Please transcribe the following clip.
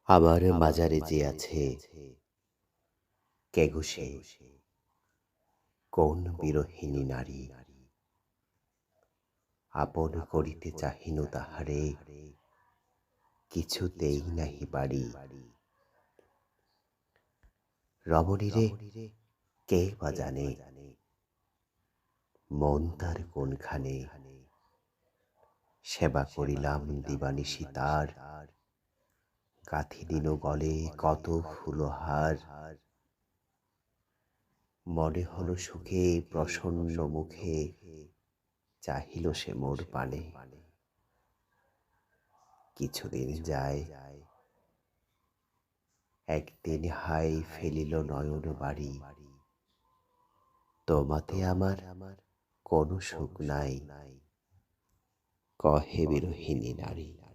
আমার মাজারে যে আছে কে গো সে, কোন বিরহিণী নারী। আপন করিতে চাহিনু তাহারে, কিছুতেই নাহি পারি। রমণীরে কে বা জানে, মন তার কোনখানে। সেবা করিলাম দিবানিশি তার, গাঁথি দিল গলে কত ফুলহার। মনে হলো সুখে প্রসন্ন মুখে, চাহিল সে মোর পানে। কিছুদিন যায়, একদিন হাই ফেলিল নয়ন বাড়ি। তোমাতে আমার কোনো সুখ নাই, কহে বিরহিণী নারী।